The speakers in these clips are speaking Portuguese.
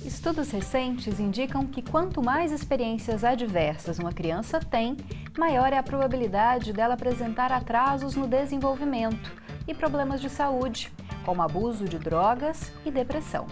Estudos recentes indicam que quanto mais experiências adversas uma criança tem, maior é a probabilidade dela apresentar atrasos no desenvolvimento e problemas de saúde, como abuso de drogas e depressão.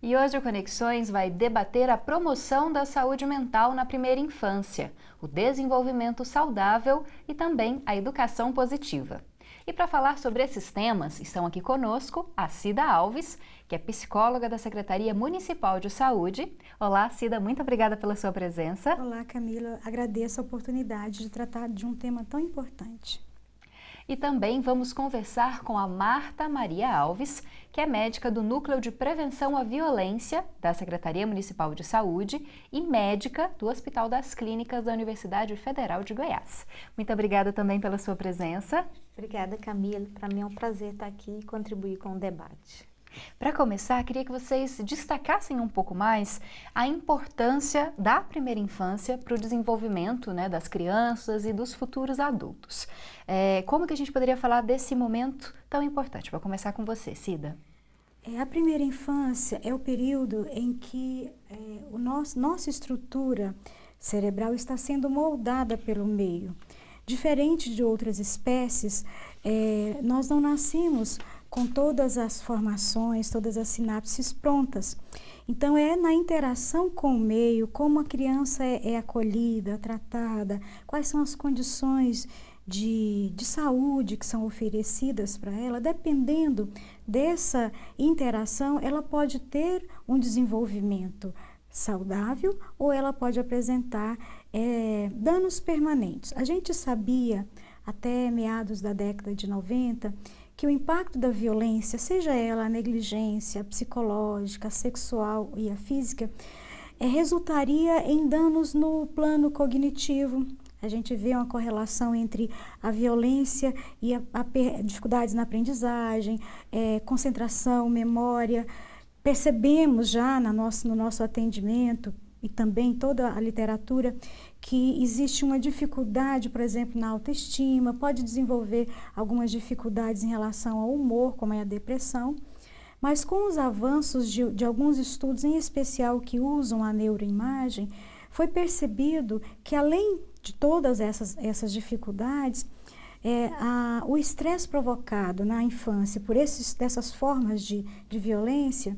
E hoje o Conexões vai debater a promoção da saúde mental na primeira infância, o desenvolvimento saudável e também a educação positiva. E para falar sobre esses temas, estão aqui conosco a Cida Alves, que é psicóloga da Secretaria Municipal de Saúde. Olá, Cida, muito obrigada pela sua presença. Olá, Camila, agradeço a oportunidade de tratar de um tema tão importante. E também vamos conversar com a Marta Maria Alves, que é médica do Núcleo de Prevenção à Violência da Secretaria Municipal de Saúde e médica do Hospital das Clínicas da Universidade Federal de Goiás. Muito obrigada também pela sua presença. Obrigada, Camila. Para mim é um prazer estar aqui e contribuir com o debate. Para começar, queria que vocês destacassem um pouco mais a importância da primeira infância para o desenvolvimento, das crianças e dos futuros adultos. Como que a gente poderia falar desse momento tão importante? Vou começar com você, Cida. A primeira infância é o período em que nossa estrutura cerebral está sendo moldada pelo meio. Diferente de outras espécies, nós não nascemos com todas as formações, todas as sinapses prontas. Então, é na interação com o meio, como a criança é acolhida, tratada, quais são as condições de saúde que são oferecidas para ela. Dependendo dessa interação, ela pode ter um desenvolvimento saudável ou ela pode apresentar danos permanentes. A gente sabia, até meados da década de 90, que o impacto da violência, seja ela a negligência psicológica, a sexual e a física, resultaria em danos no plano cognitivo. A gente vê uma correlação entre a violência e a dificuldades na aprendizagem, concentração, memória. Percebemos já no nosso atendimento e também toda a literatura que existe uma dificuldade, por exemplo, na autoestima, pode desenvolver algumas dificuldades em relação ao humor, como é a depressão, mas com os avanços de alguns estudos, em especial que usam a neuroimagem, foi percebido que além de todas essas dificuldades, o estresse provocado na infância por dessas formas de violência,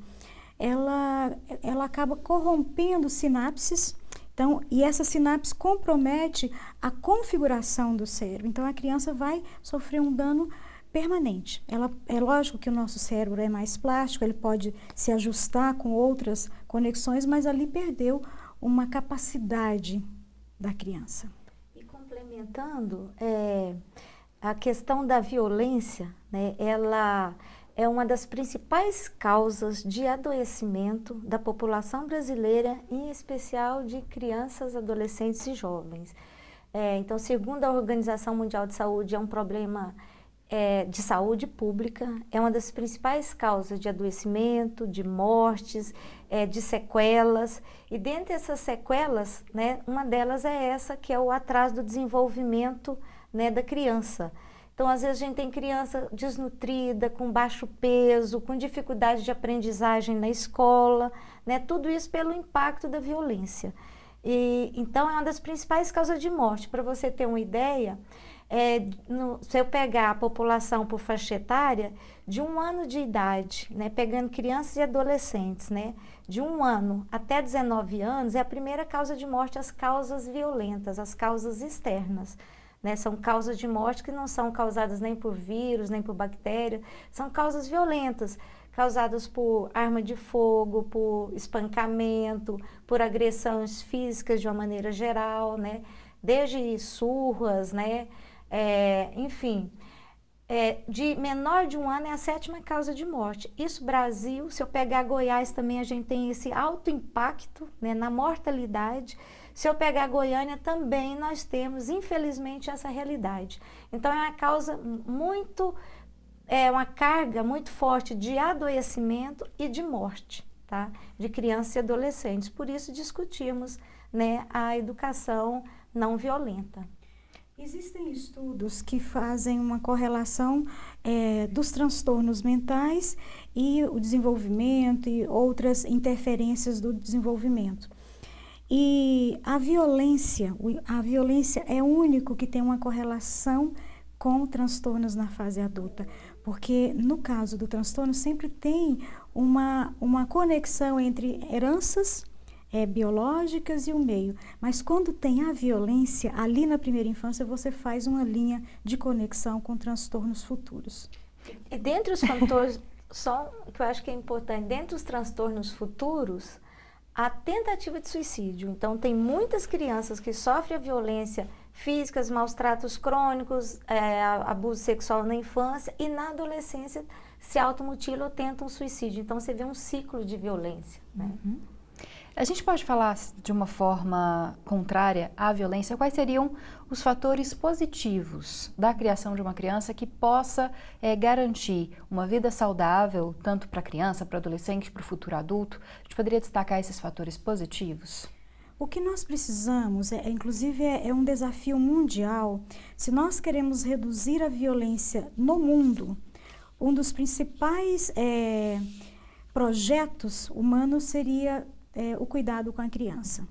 ela acaba corrompendo sinapses. Então, e essa sinapse compromete a configuração do cérebro. Então, a criança vai sofrer um dano permanente. É lógico que o nosso cérebro é mais plástico, ele pode se ajustar com outras conexões, mas ali perdeu uma capacidade da criança. E complementando, a questão da violência, ela é uma das principais causas de adoecimento da população brasileira, em especial de crianças, adolescentes e jovens. Então, segundo a Organização Mundial de Saúde, é um problema de saúde pública, é uma das principais causas de adoecimento, de mortes, de sequelas. E dentre essas sequelas, uma delas é essa, que é o atraso do desenvolvimento da criança. Então, às vezes, a gente tem criança desnutrida, com baixo peso, com dificuldade de aprendizagem na escola, tudo isso pelo impacto da violência. Então, é uma das principais causas de morte. Para você ter uma ideia, se eu pegar a população por faixa etária, de 1 ano de idade, pegando crianças e adolescentes, de 1 ano até 19 anos, é a primeira causa de morte, as causas violentas, as causas externas. São causas de morte que não são causadas nem por vírus, nem por bactéria, são causas violentas, causadas por arma de fogo, por espancamento, por agressões físicas de uma maneira geral, desde surras, enfim. de menor de 1 ano é a 7ª causa de morte. Isso Brasil, se eu pegar Goiás também a gente tem esse alto impacto, né, na mortalidade. Se eu pegar Goiânia também nós temos, infelizmente, essa realidade. Então é uma causa uma carga muito forte de adoecimento e de morte, tá? De crianças e adolescentes. Por isso discutimos, né, a educação não violenta. Existem estudos que fazem uma correlação dos transtornos mentais e o desenvolvimento e outras interferências do desenvolvimento. E a violência é o único que tem uma correlação com transtornos na fase adulta, porque no caso do transtorno sempre tem uma conexão entre heranças biológicas e o meio, mas quando tem a violência, ali na primeira infância você faz uma linha de conexão com transtornos futuros. E dentre os fatores, só que eu acho que é importante, dentre os transtornos futuros, a tentativa de suicídio. Então, tem muitas crianças que sofrem a violência física, maus tratos crônicos, abuso sexual na infância e na adolescência se automutilam ou tentam suicídio. Então, você vê um ciclo de violência, né? Uhum. A gente pode falar de uma forma contrária à violência, quais seriam os fatores positivos da criação de uma criança que possa garantir uma vida saudável, tanto para a criança, para o adolescente, para o futuro adulto? A gente poderia destacar esses fatores positivos? O que nós precisamos, inclusive é um desafio mundial, se nós queremos reduzir a violência no mundo, um dos principais projetos humanos seria o cuidado com a criança.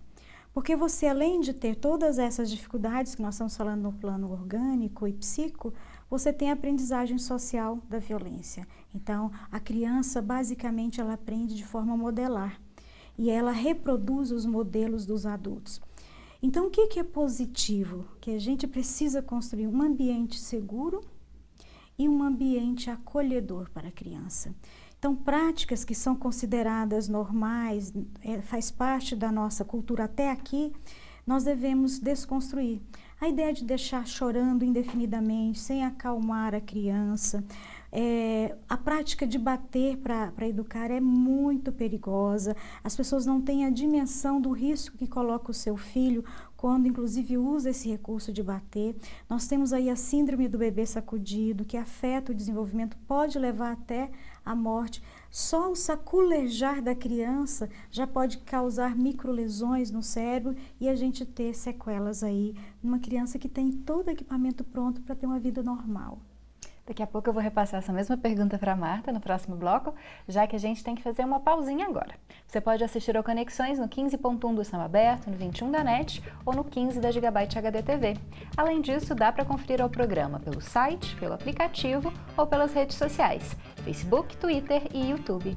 Porque você, além de ter todas essas dificuldades que nós estamos falando no plano orgânico e psíquico, você tem a aprendizagem social da violência. Então, a criança, basicamente, ela aprende de forma modelar e ela reproduz os modelos dos adultos. Então, o que é positivo? Que a gente precisa construir um ambiente seguro e um ambiente acolhedor para a criança. Então, práticas que são consideradas normais, faz parte da nossa cultura até aqui, nós devemos desconstruir. A ideia de deixar chorando indefinidamente, sem acalmar a criança, a prática de bater para educar é muito perigosa. As pessoas não têm a dimensão do risco que coloca o seu filho quando, inclusive, usa esse recurso de bater. Nós temos aí a síndrome do bebê sacudido, que afeta o desenvolvimento, pode levar até a morte. Só o saculejar da criança já pode causar microlesões no cérebro e a gente ter sequelas aí numa criança que tem todo o equipamento pronto para ter uma vida normal. Daqui a pouco eu vou repassar essa mesma pergunta para a Marta no próximo bloco, já que a gente tem que fazer uma pausinha agora. Você pode assistir ao Conexões no 15.1 do Sinal Aberto, no 21 da NET ou no 15 da Gigabyte HD TV. Além disso, dá para conferir o programa pelo site, pelo aplicativo ou pelas redes sociais, Facebook, Twitter e YouTube.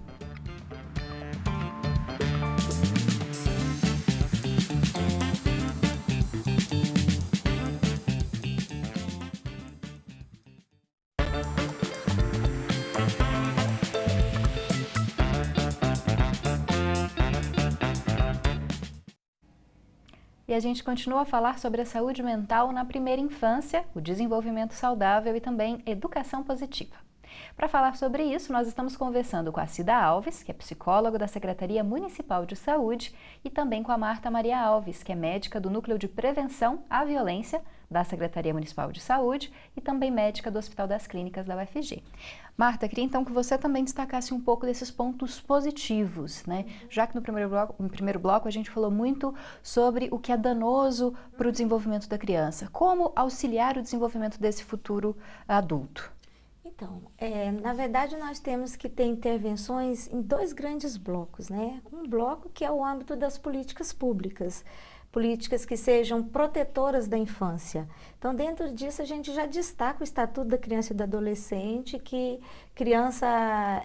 E a gente continua a falar sobre a saúde mental na primeira infância, o desenvolvimento saudável e também educação positiva. Para falar sobre isso, nós estamos conversando com a Cida Alves, que é psicóloga da Secretaria Municipal de Saúde, e também com a Marta Maria Alves, que é médica do Núcleo de Prevenção à Violência da Secretaria Municipal de Saúde e também médica do Hospital das Clínicas da UFG. Marta, queria então que você também destacasse um pouco desses pontos positivos, né? Já que no primeiro bloco a gente falou muito sobre o que é danoso para o desenvolvimento da criança. Como auxiliar o desenvolvimento desse futuro adulto? Então, na verdade nós temos que ter intervenções em 2 grandes blocos, né? Um bloco que é o âmbito das políticas públicas, políticas que sejam protetoras da infância. Então, dentro disso, a gente já destaca o Estatuto da Criança e do Adolescente, que criança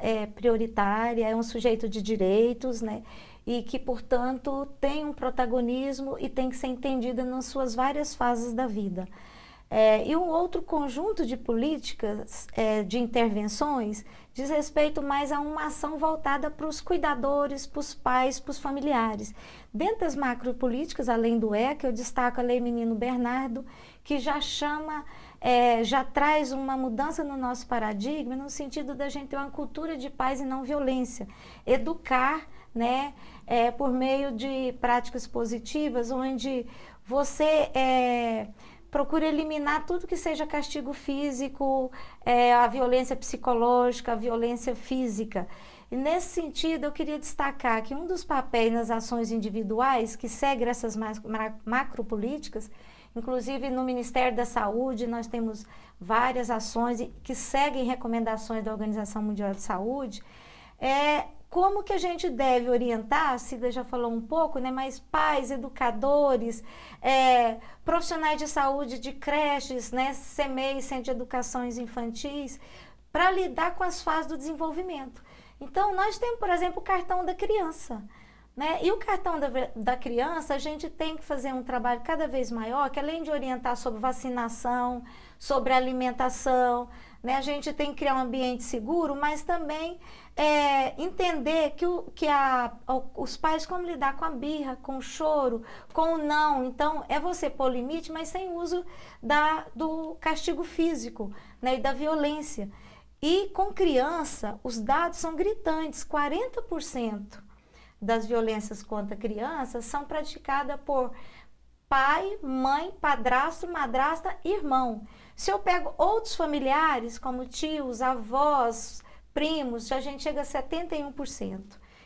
é prioritária, é um sujeito de direitos, né? E que, portanto, tem um protagonismo e tem que ser entendida nas suas várias fases da vida. E um outro conjunto de políticas, de intervenções, diz respeito mais a uma ação voltada para os cuidadores, para os pais, para os familiares. Dentro das macropolíticas, além do ECA, eu destaco a Lei Menino Bernardo, que já chama já traz uma mudança no nosso paradigma, no sentido da gente ter uma cultura de paz e não violência. Educar, né, por meio de práticas positivas, onde você procura eliminar tudo que seja castigo físico, a violência psicológica, a violência física. E nesse sentido, eu queria destacar que um dos papéis nas ações individuais que segue essas macropolíticas, inclusive no Ministério da Saúde, nós temos várias ações que seguem recomendações da Organização Mundial de Saúde, como que a gente deve orientar, a Cida já falou um pouco, né, mas pais, educadores, profissionais de saúde de creches, né, CMEI, Centro de Educações Infantis, para lidar com as fases do desenvolvimento. Então, nós temos, por exemplo, o cartão da criança, né? E o cartão da criança, a gente tem que fazer um trabalho cada vez maior, que além de orientar sobre vacinação, sobre alimentação, né? A gente tem que criar um ambiente seguro, mas também entender os pais como lidar com a birra, com o choro, com o não. Então, você pôr limite, mas sem uso do castigo físico, né? E da violência. E com criança, os dados são gritantes, 40% das violências contra crianças são praticadas por pai, mãe, padrasto, madrasta, irmão. Se eu pego outros familiares, como tios, avós, primos, a gente chega a 71%.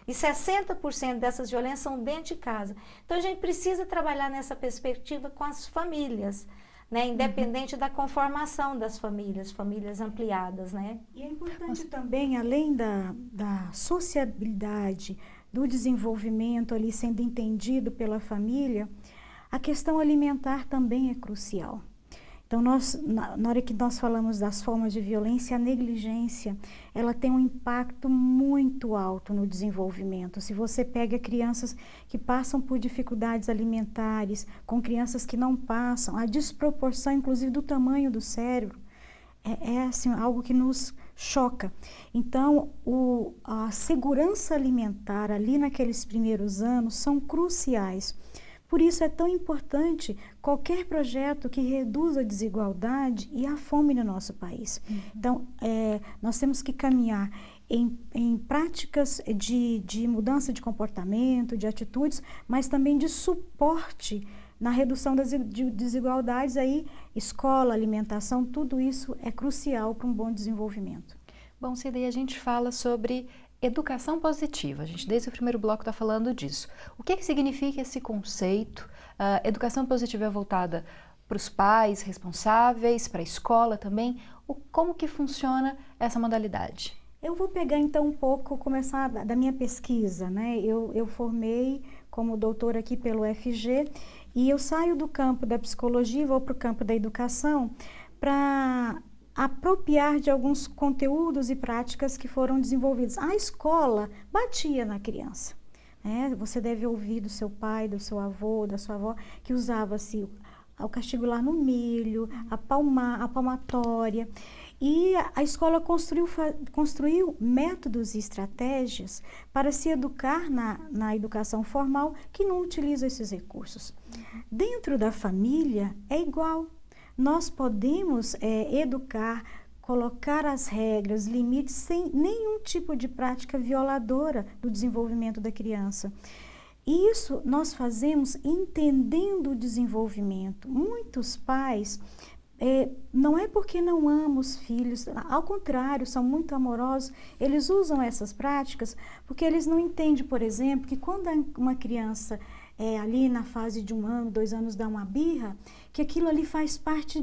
E 60% dessas violências são dentro de casa. Então, a gente precisa trabalhar nessa perspectiva com as famílias, né? Independente da conformação das famílias ampliadas, né? E é importante também, além da sociabilidade, do desenvolvimento ali sendo entendido pela família, a questão alimentar também é crucial. Então, na hora que nós falamos das formas de violência, a negligência, ela tem um impacto muito alto no desenvolvimento. Se você pega crianças que passam por dificuldades alimentares, com crianças que não passam, a desproporção, inclusive, do tamanho do cérebro, assim, algo que nos choca. Então, a segurança alimentar ali naqueles primeiros anos são cruciais. Por isso é tão importante qualquer projeto que reduza a desigualdade e a fome no nosso país. Então, nós temos que caminhar em práticas de mudança de comportamento, de atitudes, mas também de suporte na redução das desigualdades. Aí, escola, alimentação, tudo isso é crucial para um bom desenvolvimento. Bom, Cida, e a gente fala sobre educação positiva. A gente, desde o primeiro bloco, está falando disso. O que significa esse conceito? Educação positiva é voltada para os pais responsáveis, para a escola também. Como que funciona essa modalidade? Eu vou pegar, então, um pouco, começar da minha pesquisa, né? Eu formei como doutora aqui pelo UFG e eu saio do campo da psicologia e vou para o campo da educação para apropriar de alguns conteúdos e práticas que foram desenvolvidos. A escola batia na criança, né? Você deve ouvir do seu pai, do seu avô, da sua avó, que usava-se o castigo lá no milho, a palmatória. E a escola construiu métodos e estratégias para se educar na educação formal que não utilizam esses recursos. Dentro da família é igual. Nós podemos educar, colocar as regras, limites, sem nenhum tipo de prática violadora do desenvolvimento da criança. E isso nós fazemos entendendo o desenvolvimento. Muitos pais, não é porque não amam os filhos, ao contrário, são muito amorosos, eles usam essas práticas porque eles não entendem, por exemplo, que quando uma criança ali na fase de 1 ano, 2 anos dá uma birra, que aquilo ali faz parte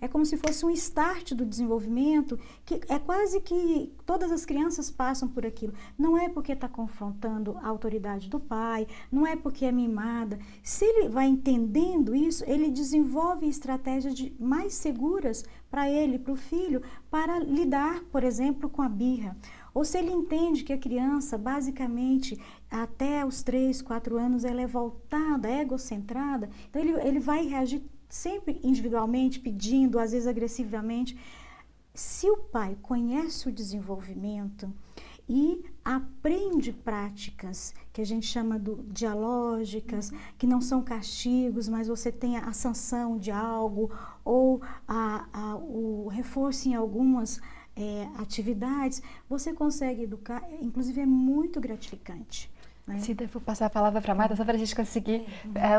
é como se fosse um start do desenvolvimento, que é quase que todas as crianças passam por aquilo. Não é porque está confrontando a autoridade do pai, não é porque é mimada. Se ele vai entendendo isso, ele desenvolve estratégias mais seguras para ele, para o filho, para lidar, por exemplo, com a birra. Ou se ele entende que a criança, basicamente, até os 3, 4 anos, ela é voltada, egocentrada, então ele vai reagir sempre individualmente, pedindo, às vezes agressivamente. Se o pai conhece o desenvolvimento e aprende práticas que a gente chama de dialógicas, que não são castigos, mas você tem a sanção de algo ou o reforço em algumas atividades, você consegue educar, inclusive é muito gratificante. Se eu for passar a palavra para a Marta, só para a gente conseguir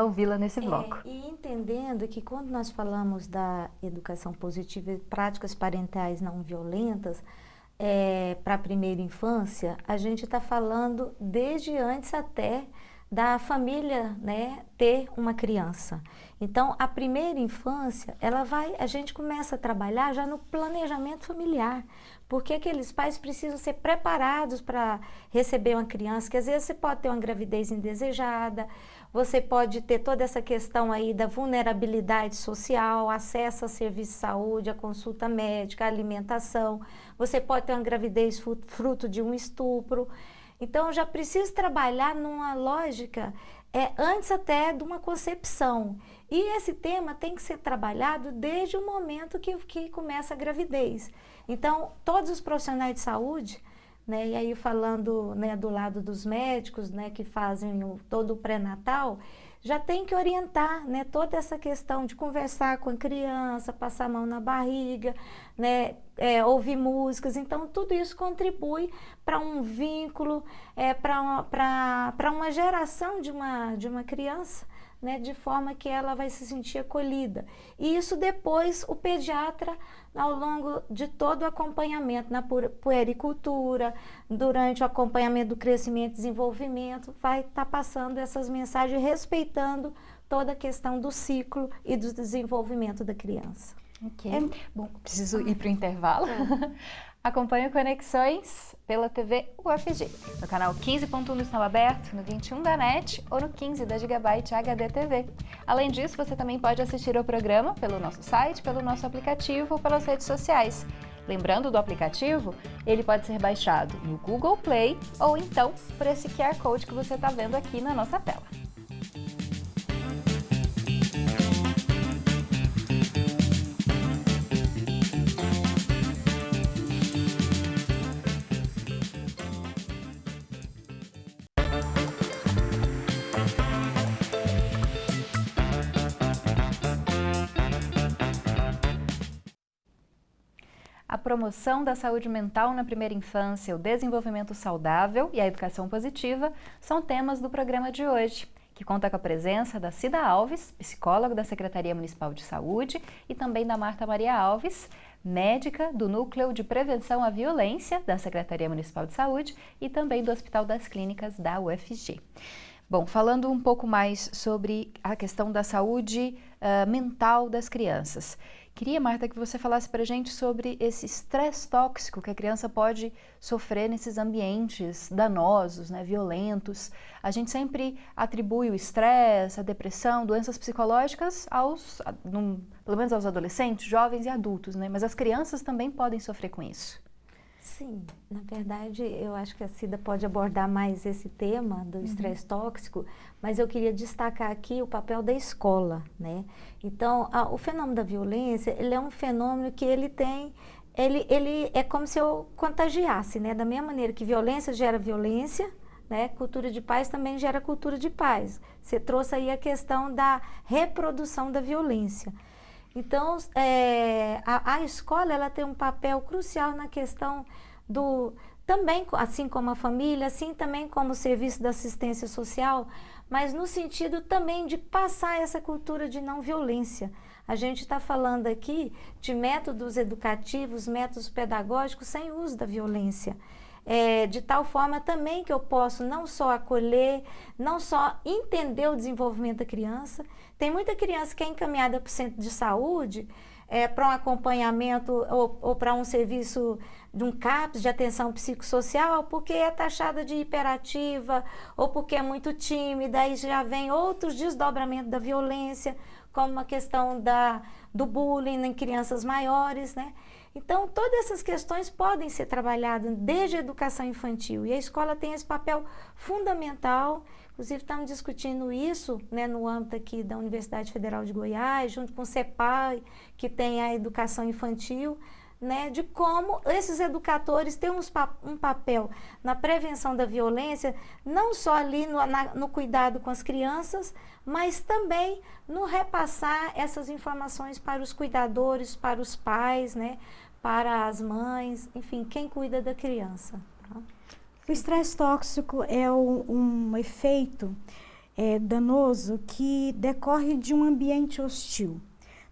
ouvi-la nesse bloco. E entendendo que quando nós falamos da educação positiva e práticas parentais não violentas, para a primeira infância, a gente está falando desde antes até da família, né, ter uma criança. Então, a primeira infância, a gente começa a trabalhar já no planejamento familiar, porque aqueles pais precisam ser preparados para receber uma criança, que às vezes você pode ter uma gravidez indesejada, você pode ter toda essa questão aí da vulnerabilidade social, acesso a serviço de saúde, a consulta médica, a alimentação, você pode ter uma gravidez fruto de um estupro. Então, já preciso trabalhar numa lógica antes até de uma concepção. E esse tema tem que ser trabalhado desde o momento que começa a gravidez. Então, todos os profissionais de saúde, né, e aí falando, né, do lado dos médicos, né, que fazem todo o pré-natal, já tem que orientar, né, toda essa questão de conversar com a criança, passar a mão na barriga, né, ouvir músicas. Então, tudo isso contribui para um vínculo, para uma geração de uma criança, né, de forma que ela vai se sentir acolhida. E isso depois o pediatra, ao longo de todo o acompanhamento na puericultura, durante o acompanhamento do crescimento e desenvolvimento, vai estar passando essas mensagens, respeitando toda a questão do ciclo e do desenvolvimento da criança. Ok. Bom, preciso ir para o intervalo. Acompanhe Conexões pela TV UFG, no canal 15.1 do Sinal Aberto, no 21 da NET ou no 15 da Gigabyte HD TV. Além disso, você também pode assistir ao programa pelo nosso site, pelo nosso aplicativo ou pelas redes sociais. Lembrando do aplicativo, ele pode ser baixado no Google Play ou então por esse QR Code que você está vendo aqui na nossa tela. A promoção da saúde mental na primeira infância, o desenvolvimento saudável e a educação positiva são temas do programa de hoje, que conta com a presença da Cida Alves, psicóloga da Secretaria Municipal de Saúde, e também da Marta Maria Alves, médica do Núcleo de Prevenção à Violência da Secretaria Municipal de Saúde e também do Hospital das Clínicas da UFG. Bom, falando um pouco mais sobre a questão da saúde mental das crianças. Queria, Marta, que você falasse para a gente sobre esse estresse tóxico que a criança pode sofrer nesses ambientes danosos, né, violentos. A gente sempre atribui o estresse, a depressão, doenças psicológicas pelo menos aos adolescentes, jovens e adultos, né? Mas as crianças também podem sofrer com isso. Sim, na verdade, eu acho que a Cida pode abordar mais esse tema do estresse tóxico, mas eu queria destacar aqui o papel da escola, né? Então, o fenômeno da violência, ele é um fenômeno que ele é como se eu contagiasse, né? Da mesma maneira que violência gera violência, né? Cultura de paz também gera cultura de paz. Você trouxe aí a questão da reprodução da violência. Então, a escola ela tem um papel crucial na questão também, assim como a família, assim também como o serviço da assistência social, mas no sentido também de passar essa cultura de não violência. A gente está falando aqui de métodos educativos, métodos pedagógicos sem uso da violência. De tal forma também que eu posso não só acolher, não só entender o desenvolvimento da criança. Tem muita criança que é encaminhada para o centro de saúde, para um acompanhamento ou para um serviço de um CAPS de atenção psicossocial, porque é taxada de hiperativa ou porque é muito tímida, aí já vem outros desdobramentos da violência, como a questão do bullying em crianças maiores, né? Então, todas essas questões podem ser trabalhadas desde a educação infantil e a escola tem esse papel fundamental. Inclusive, estamos discutindo isso, né, no âmbito aqui da Universidade Federal de Goiás, junto com o CEPAI, que tem a educação infantil, né, de como esses educadores têm um papel na prevenção da violência, não só ali no cuidado com as crianças, mas também no repassar essas informações para os cuidadores, para os pais, né, para as mães, enfim, quem cuida da criança. Tá? O estresse tóxico é um efeito danoso que decorre de um ambiente hostil.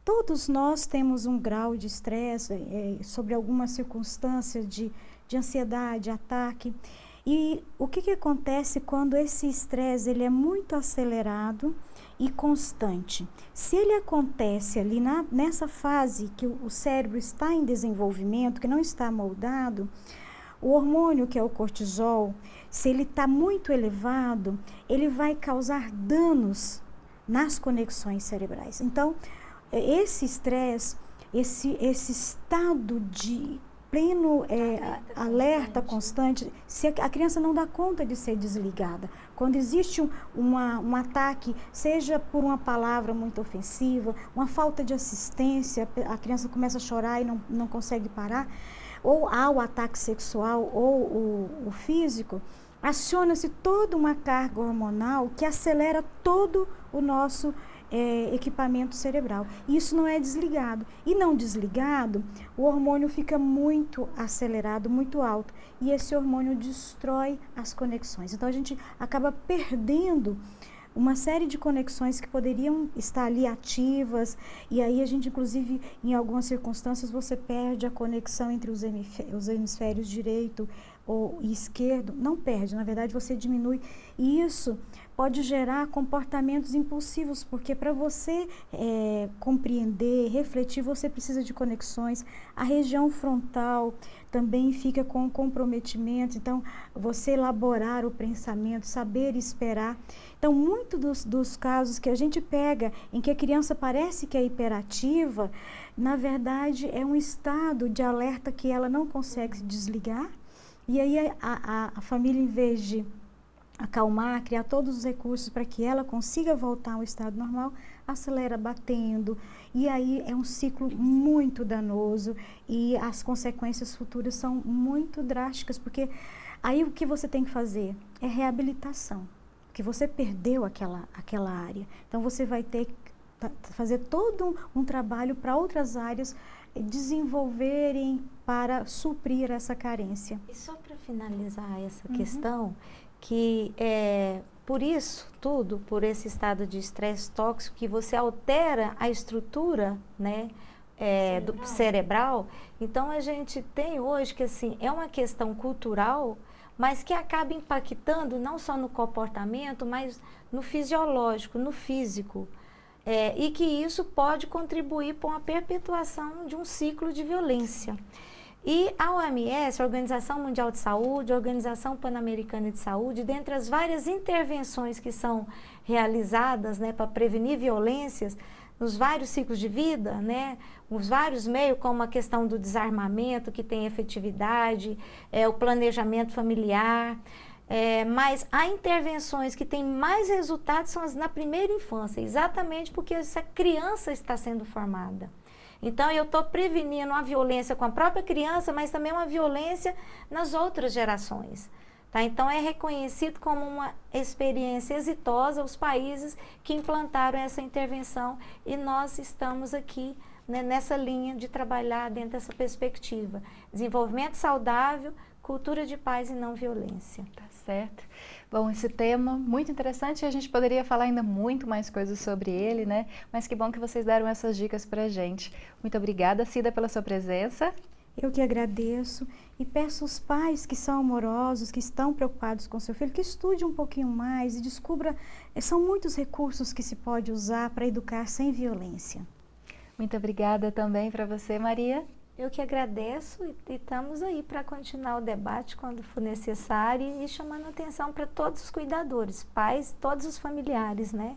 Todos nós temos um grau de estresse sobre alguma circunstância de ansiedade, ataque. E o que acontece quando esse estresse ele é muito acelerado e constante? Se ele acontece ali nessa fase que o cérebro está em desenvolvimento, que não está moldado, o hormônio, que é o cortisol, se ele está muito elevado, ele vai causar danos nas conexões cerebrais. Então, esse estresse, esse estado de pleno alerta constante, se a criança não dá conta de ser desligada. Quando existe um ataque, seja por uma palavra muito ofensiva, uma falta de assistência, a criança começa a chorar e não consegue parar, ou há o ataque sexual ou o físico, aciona-se toda uma carga hormonal que acelera todo o nosso equipamento cerebral. E isso não é desligado. E não desligado, o hormônio fica muito acelerado, muito alto. E esse hormônio destrói as conexões. Então, a gente acaba perdendo uma série de conexões que poderiam estar ali ativas. E aí, a gente, inclusive, em algumas circunstâncias, você perde a conexão entre os hemisférios direito e esquerdo. Não perde, na verdade, você diminui. E isso pode gerar comportamentos impulsivos, porque para você compreender, refletir, você precisa de conexões. A região frontal também fica com comprometimento, então você elaborar o pensamento, saber esperar. Então, muitos dos casos que a gente pega em que a criança parece que é hiperativa, na verdade é um estado de alerta que ela não consegue desligar, e aí a família, em vez de acalmar, criar todos os recursos para que ela consiga voltar ao estado normal, acelera batendo, e aí é um ciclo muito danoso e as consequências futuras são muito drásticas, porque aí o que você tem que fazer é reabilitação, porque você perdeu aquela área, então você vai ter que fazer todo um trabalho para outras áreas desenvolverem para suprir essa carência. E só para finalizar essa questão, que por isso tudo, por esse estado de estresse tóxico, que você altera a estrutura, né, cerebral. Então, a gente tem hoje que, assim, é uma questão cultural, mas que acaba impactando não só no comportamento, mas no fisiológico, no físico. E que isso pode contribuir para uma perpetuação de um ciclo de violência. E a OMS, a Organização Mundial de Saúde, a Organização Pan-Americana de Saúde, dentre as várias intervenções que são realizadas, né, para prevenir violências nos vários ciclos de vida, né, os vários meios, como a questão do desarmamento, que tem efetividade, o planejamento familiar, mas há intervenções que têm mais resultados são as na primeira infância, exatamente porque essa criança está sendo formada. Então, eu estou prevenindo uma violência com a própria criança, mas também uma violência nas outras gerações. Tá? Então, é reconhecido como uma experiência exitosa os países que implantaram essa intervenção, e nós estamos aqui, né, nessa linha de trabalhar dentro dessa perspectiva. Desenvolvimento saudável, cultura de paz e não violência. Tá certo. Bom, esse tema muito interessante, a gente poderia falar ainda muito mais coisas sobre ele, né? Mas que bom que vocês deram essas dicas pra gente. Muito obrigada, Cida, pela sua presença. Eu que agradeço e peço aos pais que são amorosos, que estão preocupados com seu filho, que estude um pouquinho mais e descubra, são muitos recursos que se pode usar para educar sem violência. Muito obrigada também para você, Maria. Eu que agradeço e estamos aí para continuar o debate quando for necessário e chamando atenção para todos os cuidadores, pais, todos os familiares, né?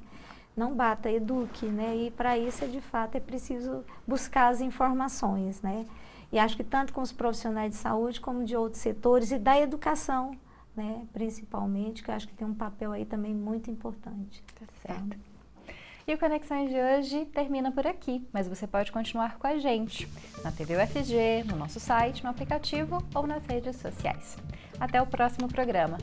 Não bata, eduque, né? E para isso, de fato, é preciso buscar as informações, né? E acho que tanto com os profissionais de saúde como de outros setores e da educação, né? Principalmente, que eu acho que tem um papel aí também muito importante. Tá certo. E o Conexões de hoje termina por aqui, mas você pode continuar com a gente na TV UFG, no nosso site, no aplicativo ou nas redes sociais. Até o próximo programa.